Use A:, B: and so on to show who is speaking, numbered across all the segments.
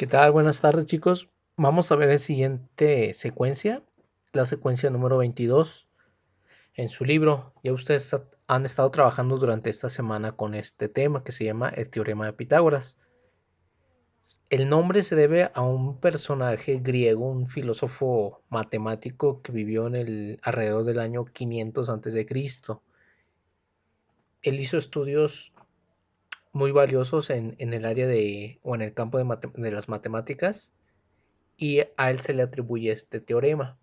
A: ¿Qué tal? Buenas tardes, chicos. Vamos a ver la siguiente secuencia, la secuencia número 22 en su libro. Ya ustedes han estado trabajando durante esta semana con este tema que se llama el teorema de Pitágoras. El nombre se debe a un personaje griego, un filósofo matemático que vivió alrededor del año 500 a.C. Él hizo estudios muy valiosos en el área o en el campo de las matemáticas, y a él se le atribuye este teorema.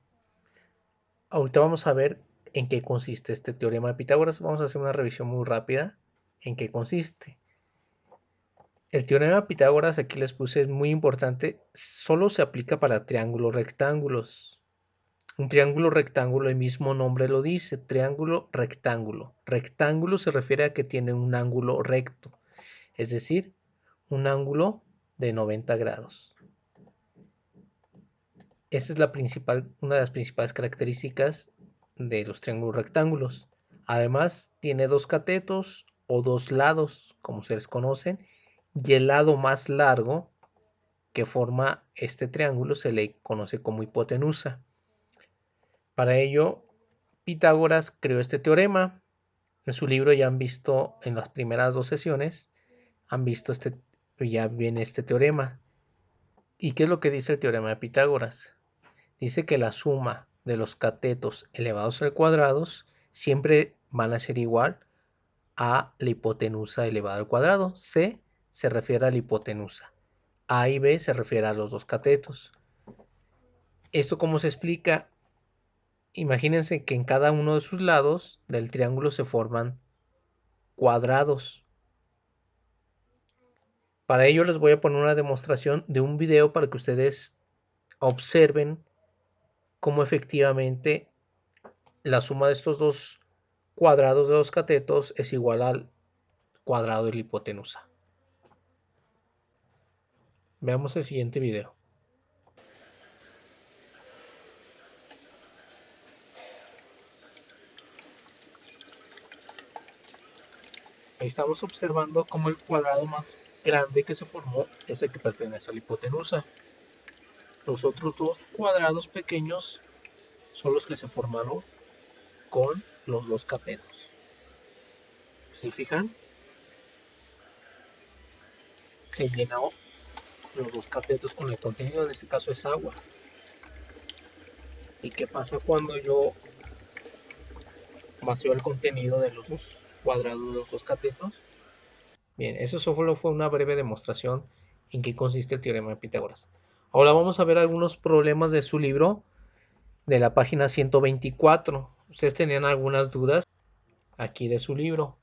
A: Ahorita vamos a ver en qué consiste este teorema de Pitágoras. Vamos a hacer una revisión muy rápida en qué consiste. El teorema de Pitágoras, aquí les puse, es muy importante, solo se aplica para triángulos rectángulos. Un triángulo rectángulo, el mismo nombre lo dice, triángulo rectángulo. Rectángulo se refiere a que tiene un ángulo recto, es decir, un ángulo de 90 grados. Esa es una de las principales características de los triángulos rectángulos. Además, tiene dos catetos o dos lados, como se les conocen, y el lado más largo que forma este triángulo se le conoce como hipotenusa. Para ello, Pitágoras creó este teorema. En su libro ya han visto en las primeras dos sesiones, ya viene este teorema. ¿Y qué es lo que dice el teorema de Pitágoras? Dice que la suma de los catetos elevados al cuadrado siempre van a ser igual a la hipotenusa elevada al cuadrado. C se refiere a la hipotenusa. A y B se refiere a los dos catetos. ¿Esto cómo se explica? Imagínense que en cada uno de sus lados del triángulo se forman cuadrados. Para ello les voy a poner una demostración de un video para que ustedes observen cómo efectivamente la suma de estos dos cuadrados de los catetos es igual al cuadrado de la hipotenusa. Veamos el siguiente video. Ahí estamos observando cómo el cuadrado más grande que se formó es el que pertenece a la hipotenusa. Los otros dos cuadrados pequeños son los que se formaron con los dos catetos. ¿Se fijan? Se llenó los dos catetos con el contenido, en este caso es agua. ¿Y qué pasa cuando yo vacío el contenido de los dos cuadrados de los dos catetos? Bien, eso solo fue una breve demostración en qué consiste el teorema de Pitágoras. Ahora vamos a ver algunos problemas de su libro, de la página 124. Ustedes tenían algunas dudas aquí de su libro.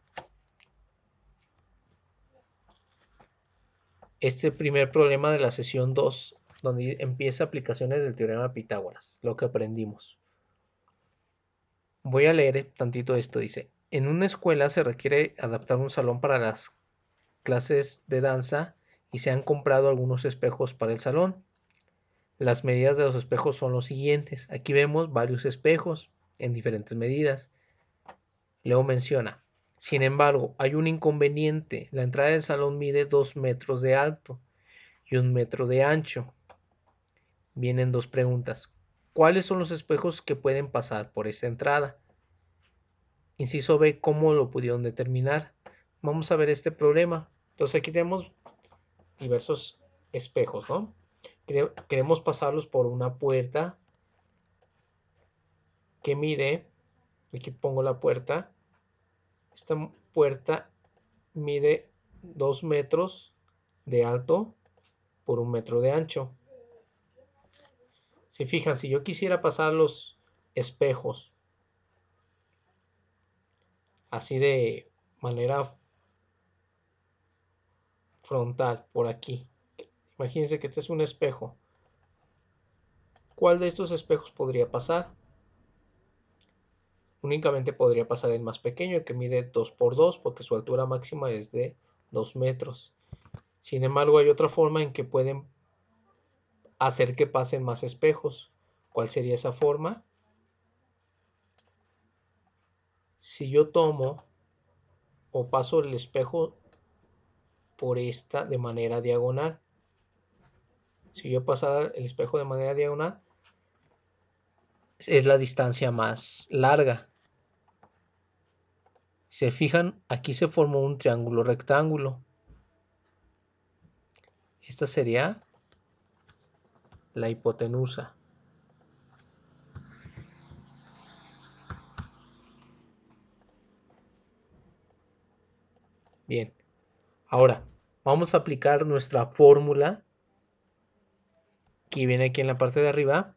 A: Este primer problema de la sesión 2, donde empieza aplicaciones del teorema de Pitágoras, lo que aprendimos. Voy a leer tantito esto. Dice: en una escuela se requiere adaptar un salón para las clases de danza y se han comprado algunos espejos para el salón. Las medidas de los espejos son los siguientes. Aquí vemos varios espejos en diferentes medidas. Luego menciona: sin embargo, hay un inconveniente. La entrada del salón mide 2 metros de alto y 1 metro de ancho. Vienen dos preguntas. ¿Cuáles son los espejos que pueden pasar por esta entrada? Inciso B, ¿cómo lo pudieron determinar? Vamos a ver este problema. Entonces aquí tenemos diversos espejos, ¿no? Queremos pasarlos por una puerta que mide, aquí pongo la puerta, esta puerta mide 2 metros de alto por 1 metro de ancho. Si fijan, si yo quisiera pasar los espejos así de manera frontal por aquí, imagínense que este es un espejo. ¿Cuál de estos espejos podría pasar? Únicamente podría pasar el más pequeño, el que mide 2 por 2, porque su altura máxima es de 2 metros. Sin embargo, hay otra forma en que pueden hacer que pasen más espejos. ¿Cuál sería esa forma? Si yo tomo o paso el espejo por esta de manera diagonal, Si yo pasara el espejo de manera diagonal, es la distancia más larga. Si se fijan, aquí se formó un triángulo rectángulo. Esta sería la hipotenusa. Bien, ahora vamos a aplicar nuestra fórmula que viene aquí en la parte de arriba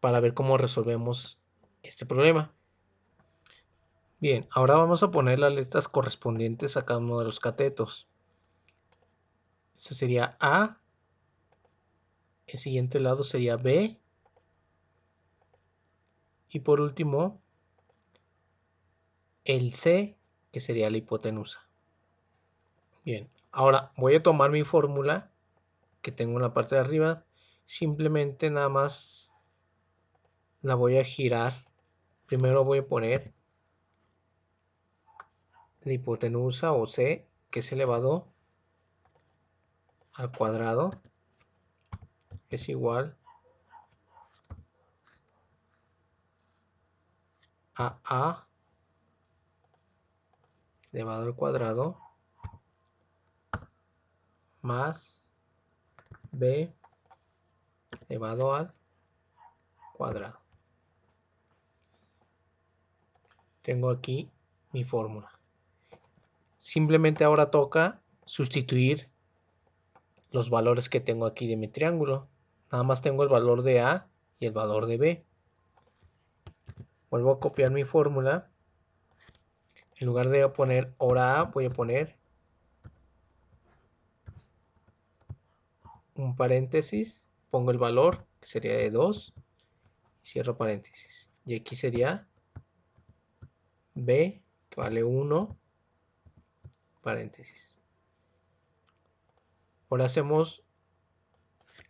A: para ver cómo resolvemos este problema. Bien, ahora vamos a poner las letras correspondientes a cada uno de los catetos. Ese sería A, el siguiente lado sería B, y por último el C, que sería la hipotenusa. Bien, ahora voy a tomar mi fórmula que tengo en la parte de arriba, simplemente nada más la voy a girar. Primero voy a poner la hipotenusa o C, que es elevado al cuadrado, es igual a A elevado al cuadrado más B elevado al cuadrado. Tengo aquí mi fórmula. Simplemente ahora toca sustituir los valores que tengo aquí de mi triángulo. Nada más tengo el valor de A y el valor de B. Vuelvo a copiar mi fórmula. En lugar de poner hora A, voy a poner un paréntesis. Pongo el valor, que sería de 2. Cierro paréntesis. Y aquí sería B, que vale 1, paréntesis. Ahora hacemos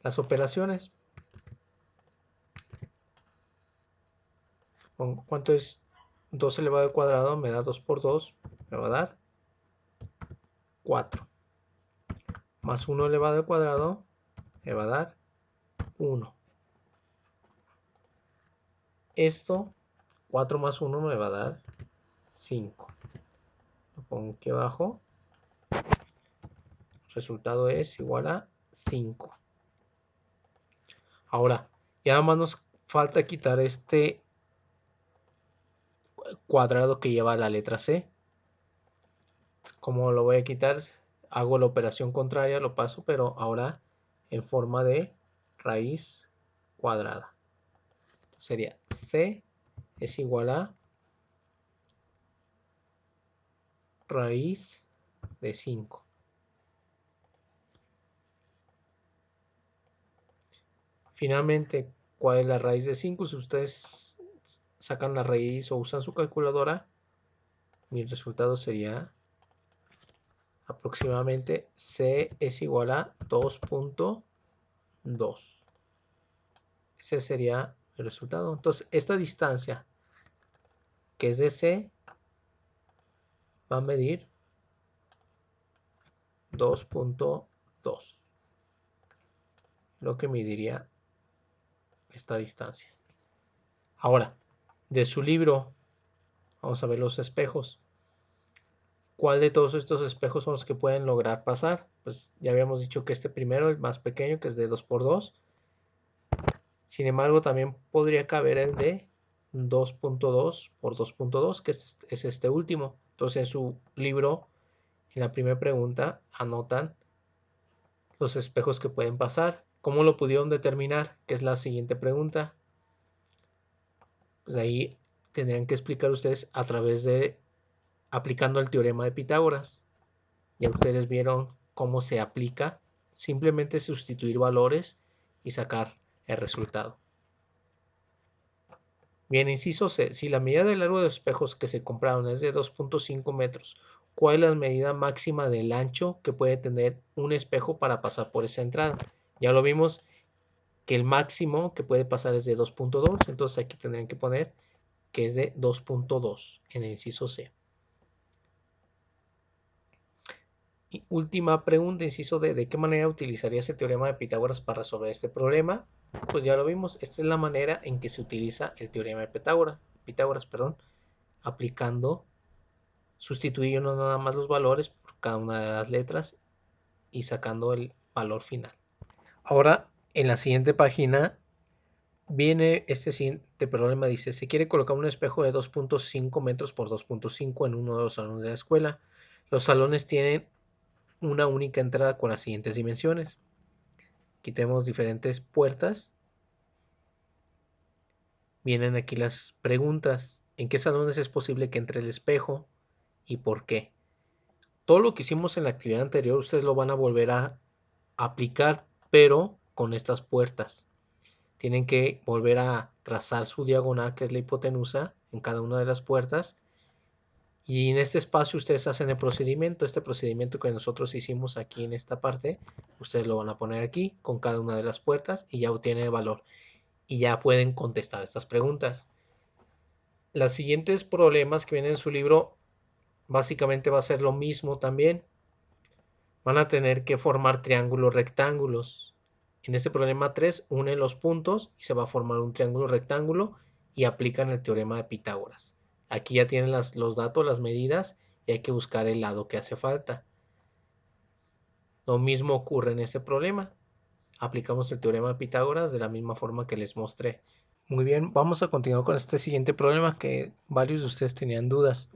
A: las operaciones. ¿Cuánto es 2 elevado al cuadrado? Me da 2 por 2, me va a dar 4. Más 1 elevado al cuadrado me va a dar 1. Esto, 4 más 1 me va a dar 5. Lo pongo aquí abajo. El resultado es igual a 5. Ahora, ya nada más nos falta quitar este cuadrado que lleva la letra C. ¿Cómo lo voy a quitar? Hago la operación contraria, lo paso, pero ahora en forma de raíz cuadrada. Sería C es igual a raíz de 5. Finalmente, ¿cuál es la raíz de 5? Si ustedes sacan la raíz o usan su calculadora, mi resultado sería aproximadamente C es igual a 2.2. Ese sería el resultado. Entonces, esta distancia que es de C va a medir 2.2. Lo que mediría esta distancia. Ahora, de su libro, vamos a ver los espejos. ¿Cuál de todos estos espejos son los que pueden lograr pasar? Pues ya habíamos dicho que este primero, el más pequeño, que es de 2x2. Sin embargo, también podría caber el de 2.2 por 2.2, que es este último. Entonces, en su libro, en la primera pregunta, anotan los espejos que pueden pasar. ¿Cómo lo pudieron determinar? Que es la siguiente pregunta. Pues ahí tendrían que explicar ustedes a través de aplicando el teorema de Pitágoras. Ya ustedes vieron cómo se aplica. Simplemente sustituir valores y sacar el resultado. Bien, inciso C. Si la medida del largo de los espejos que se compraron es de 2.5 metros, ¿cuál es la medida máxima del ancho que puede tener un espejo para pasar por esa entrada? Ya lo vimos que el máximo que puede pasar es de 2.2, entonces aquí tendrían que poner que es de 2.2 en el inciso C. Y última pregunta, inciso D, ¿de qué manera utilizarías el teorema de Pitágoras para resolver este problema? Pues ya lo vimos, esta es la manera en que se utiliza el teorema de Pitágoras, aplicando, sustituyendo nada más los valores por cada una de las letras y sacando el valor final. Ahora, en la siguiente página, viene este siguiente problema, dice, se quiere colocar un espejo de 2.5 metros por 2.5 en uno de los salones de la escuela. Los salones tienen una única entrada con las siguientes dimensiones. Quitemos diferentes puertas. Vienen aquí las preguntas. ¿En qué salones es posible que entre el espejo y por qué? Todo lo que hicimos en la actividad anterior ustedes lo van a volver a aplicar, pero con estas puertas. Tienen que volver a trazar su diagonal, que es la hipotenusa, en cada una de las puertas. Y en este espacio ustedes hacen el procedimiento. Este procedimiento que nosotros hicimos aquí en esta parte, ustedes lo van a poner aquí con cada una de las puertas y ya obtiene el valor. Y ya pueden contestar estas preguntas. Los siguientes problemas que vienen en su libro básicamente va a ser lo mismo también. Van a tener que formar triángulos rectángulos. En este problema 3 unen los puntos y se va a formar un triángulo rectángulo y aplican el teorema de Pitágoras. Aquí ya tienen los datos, las medidas y hay que buscar el lado que hace falta. Lo mismo ocurre en este problema. Aplicamos el teorema de Pitágoras de la misma forma que les mostré. Muy bien, vamos a continuar con este siguiente problema que varios de ustedes tenían dudas.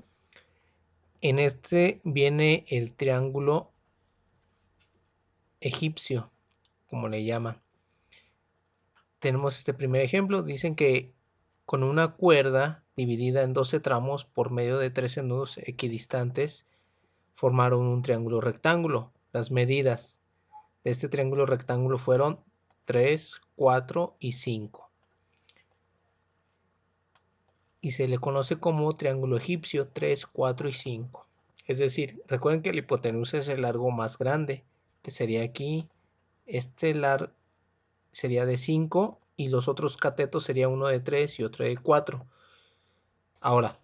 A: En este viene el triángulo egipcio, como le llaman. Tenemos este primer ejemplo. Dicen que con una cuerda dividida en 12 tramos por medio de 13 nudos equidistantes formaron un triángulo rectángulo. Las medidas de este triángulo rectángulo fueron 3, 4 y 5. Y se le conoce como triángulo egipcio 3, 4 y 5. Es decir, recuerden que la hipotenusa es el largo más grande, que sería aquí. Este largo sería de 5 y los otros catetos sería uno de 3 y otro de 4. Ahora,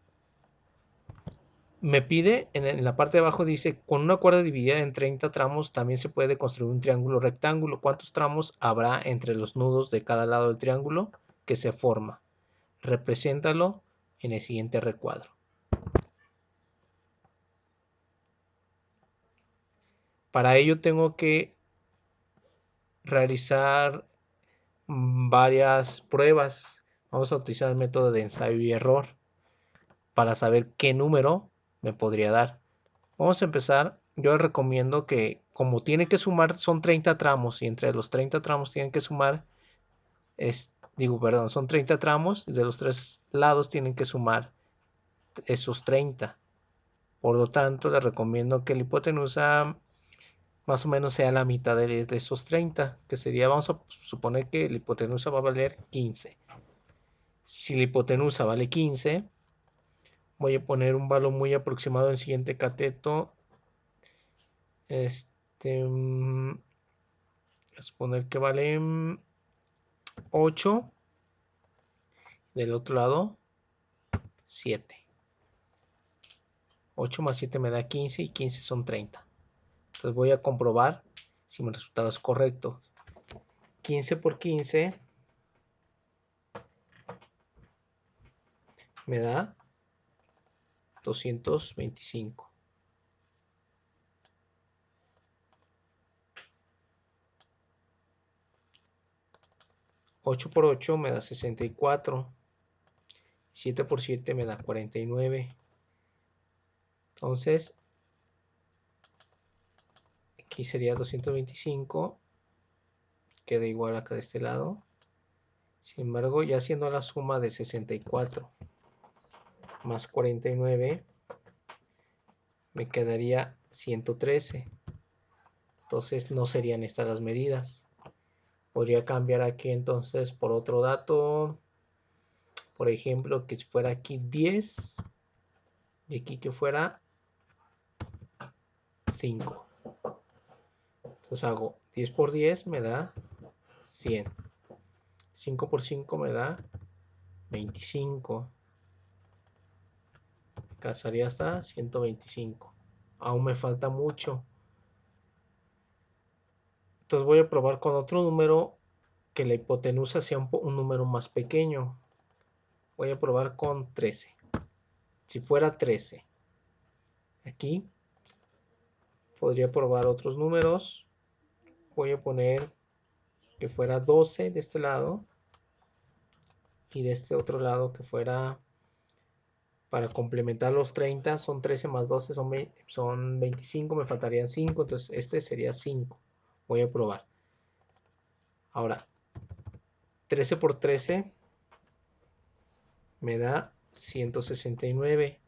A: me pide, en la parte de abajo dice, con una cuerda dividida en 30 tramos también se puede construir un triángulo rectángulo. ¿Cuántos tramos habrá entre los nudos de cada lado del triángulo que se forma? Represéntalo en el siguiente recuadro. Para ello tengo que realizar varias pruebas. Vamos a utilizar el método de ensayo y error para saber qué número me podría dar. Vamos a empezar. Yo les recomiendo que, como tiene que sumar, son 30 tramos y entre los 30 tramos tienen que sumar, son 30 tramos, de los tres lados tienen que sumar esos 30. Por lo tanto, les recomiendo que la hipotenusa más o menos sea la mitad de esos 30, que sería, vamos a suponer que la hipotenusa va a valer 15. Si la hipotenusa vale 15, voy a poner un valor muy aproximado en el siguiente cateto. Vamos a poner que vale 8. Del otro lado, 7. 8 más 7 me da 15 y 15 son 30. Entonces voy a comprobar si mi resultado es correcto. 15 por 15 me da 225. 8 por 8 me da 64. 7 por 7 me da 49. Entonces, aquí sería 225. Queda igual acá de este lado. Sin embargo, ya haciendo la suma de 64 más 49, me quedaría 113. Entonces no serían estas las medidas. Podría cambiar aquí entonces por otro dato. Por ejemplo, que fuera aquí 10 y aquí que fuera 5. Entonces hago 10 por 10 me da 100. 5 por 5 me da 25. Alcanzaría hasta 125. Aún me falta mucho. Entonces voy a probar con otro número que la hipotenusa sea un número más pequeño. Voy a probar con 13. Si fuera 13, aquí podría probar otros números. Voy a poner que fuera 12 de este lado y de este otro lado que fuera, para complementar los 30, son 13 más 12, son 25, me faltarían 5, entonces este sería 5. Voy a probar. Ahora, 13 por 13 me da 169.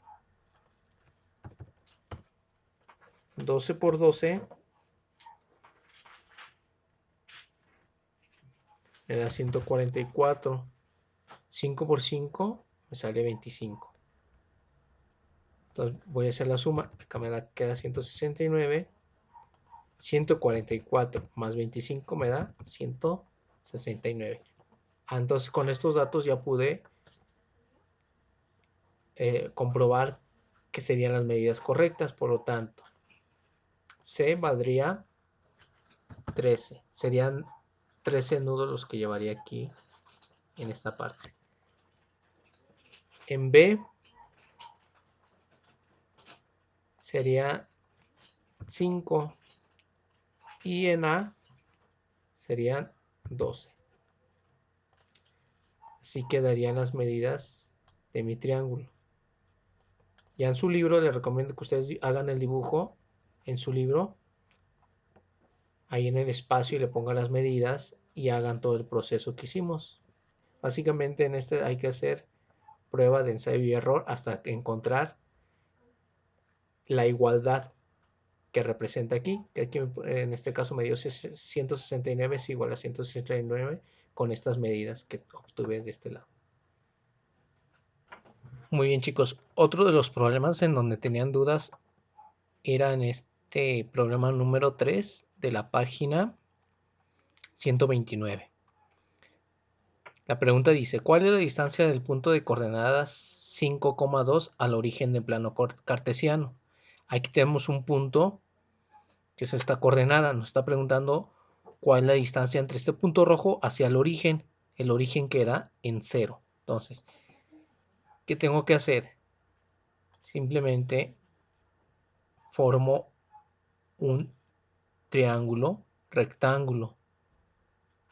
A: 12 por 12 me da 144. 5 por 5 me sale 25. Entonces voy a hacer la suma. Acá me queda 169. 144 más 25 me da 169. Entonces con estos datos ya pude comprobar que serían las medidas correctas. Por lo tanto, C valdría 13. Serían 13 nudos los que llevaría aquí en esta parte. En B sería 5 y en A serían 12. Así quedarían las medidas de mi triángulo. Ya en su libro les recomiendo que ustedes hagan el dibujo en su libro, ahí en el espacio, y le pongan las medidas y hagan todo el proceso que hicimos. Básicamente en este hay que hacer prueba de ensayo y error hasta encontrar la igualdad que representa aquí, que aquí en este caso me dio 169 es igual a 169 con estas medidas que obtuve de este lado. Muy bien, chicos. Otro de los problemas en donde tenían dudas era en este problema número 3 de la página 129. La pregunta dice, ¿cuál es la distancia del punto de coordenadas 5,2 al origen del plano cartesiano? Aquí tenemos un punto que es esta coordenada. Nos está preguntando cuál es la distancia entre este punto rojo hacia el origen. El origen queda en 0. Entonces, ¿qué tengo que hacer? Simplemente formo un triángulo rectángulo.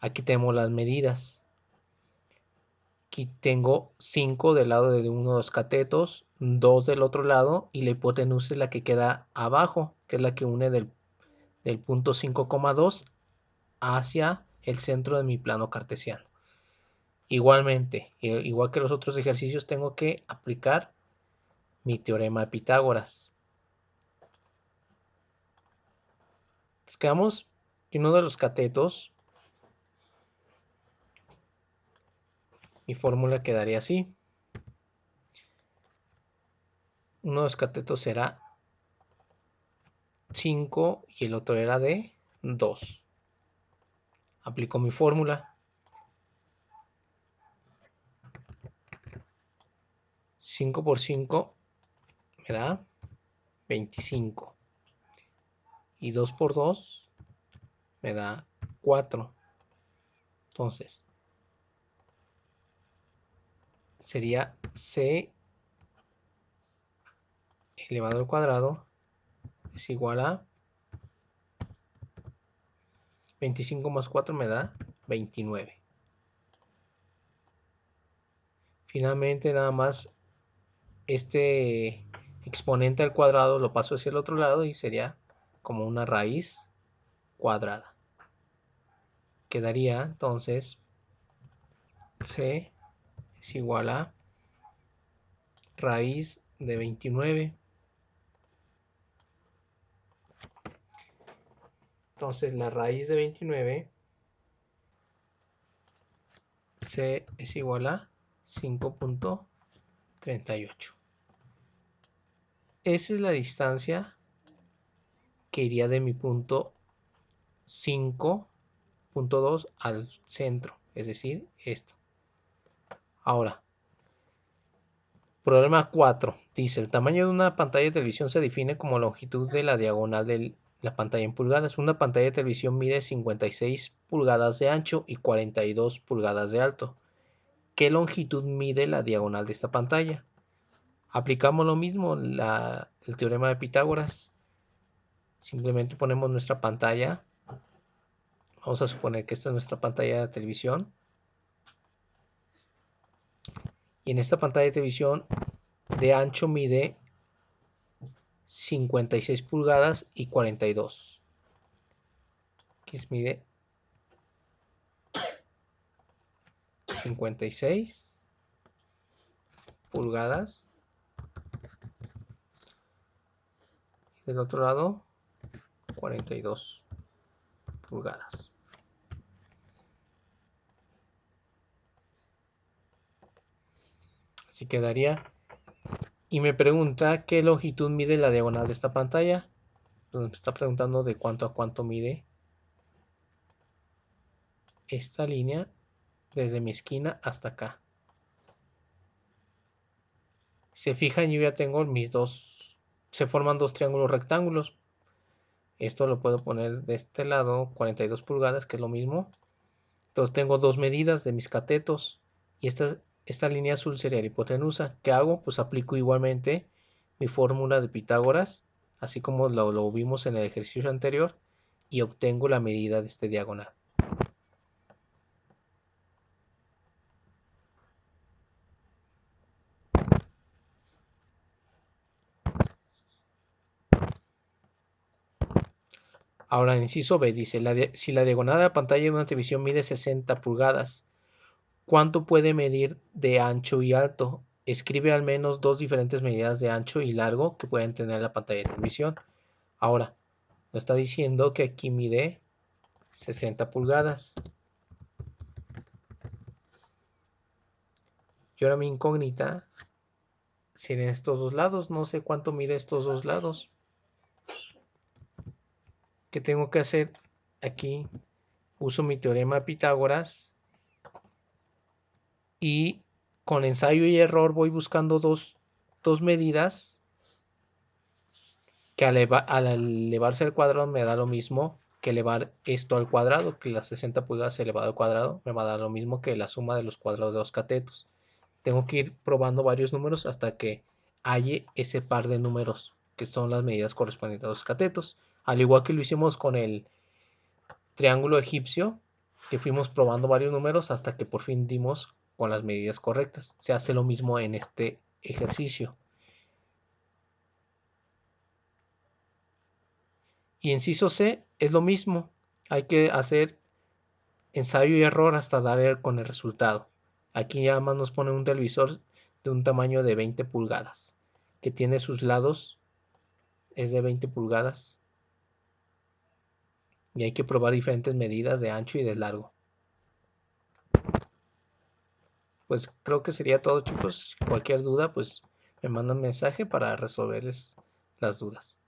A: Aquí tenemos las medidas. Aquí tengo 5 del lado de uno de los catetos, 2 del otro lado, y la hipotenusa es la que queda abajo, que es la que une del punto 5,2 hacia el centro de mi plano cartesiano. Igualmente, igual que los otros ejercicios, tengo que aplicar mi teorema de Pitágoras. Entonces quedamos que uno de los catetos, mi fórmula quedaría así. Uno de los catetos será 5 y el otro era de 2. Aplico mi fórmula. 5 por 5 me da 25. Y 2 por 2 me da 4. Entonces, sería C elevado al cuadrado es igual a 25 más 4 me da 29. Finalmente, nada más este exponente al cuadrado lo paso hacia el otro lado y sería como una raíz cuadrada. Quedaría entonces C es igual a raíz de 29. Entonces la raíz de 29 C es igual a 5.38. Esa es la distancia que iría de mi punto 5.2 al centro, es decir, esto. Ahora, problema 4. Dice, el tamaño de una pantalla de televisión se define como longitud de la diagonal del La pantalla en pulgadas. Una pantalla de televisión mide 56 pulgadas de ancho y 42 pulgadas de alto. ¿Qué longitud mide la diagonal de esta pantalla? Aplicamos lo mismo, el teorema de Pitágoras. Simplemente ponemos nuestra pantalla. Vamos a suponer que esta es nuestra pantalla de televisión. Y en esta pantalla de televisión de ancho mide 56 pulgadas y 42. Aquí mide 56 pulgadas. Del otro lado 42 pulgadas. Así quedaría. Y me pregunta qué longitud mide la diagonal de esta pantalla. Entonces me está preguntando de cuánto a cuánto mide esta línea desde mi esquina hasta acá. Si se fijan, yo ya tengo mis dos, se forman dos triángulos rectángulos. Esto lo puedo poner de este lado, 42 pulgadas, que es lo mismo. Entonces tengo dos medidas de mis catetos. Y esta línea azul sería la hipotenusa. ¿Qué hago? Pues aplico igualmente mi fórmula de Pitágoras, así como lo vimos en el ejercicio anterior, y obtengo la medida de este diagonal. Ahora, en inciso B dice, si la diagonal de la pantalla de una televisión mide 60 pulgadas, ¿cuánto puede medir de ancho y alto? Escribe al menos dos diferentes medidas de ancho y largo que pueden tener la pantalla de televisión. Ahora, nos está diciendo que aquí mide 60 pulgadas. Y ahora mi incógnita serían estos dos lados. No sé cuánto mide estos dos lados. ¿Qué tengo que hacer? Aquí uso mi teorema de Pitágoras y con ensayo y error voy buscando dos medidas que al elevarse al cuadrado me da lo mismo que elevar esto al cuadrado, que las 60 pulgadas elevado al cuadrado me va a dar lo mismo que la suma de los cuadrados de los catetos. Tengo que ir probando varios números hasta que halle ese par de números que son las medidas correspondientes a los catetos. Al igual que lo hicimos con el triángulo egipcio, que fuimos probando varios números hasta que por fin dimos con las medidas correctas. Se hace lo mismo en este ejercicio. Y inciso C es lo mismo. Hay que hacer ensayo y error hasta dar con el resultado. Aquí ya más nos pone un televisor de un tamaño de 20 pulgadas, que tiene sus lados, es de 20 pulgadas. Y hay que probar diferentes medidas de ancho y de largo. Pues creo que sería todo, chicos. Cualquier duda, pues me mandan mensaje para resolverles las dudas.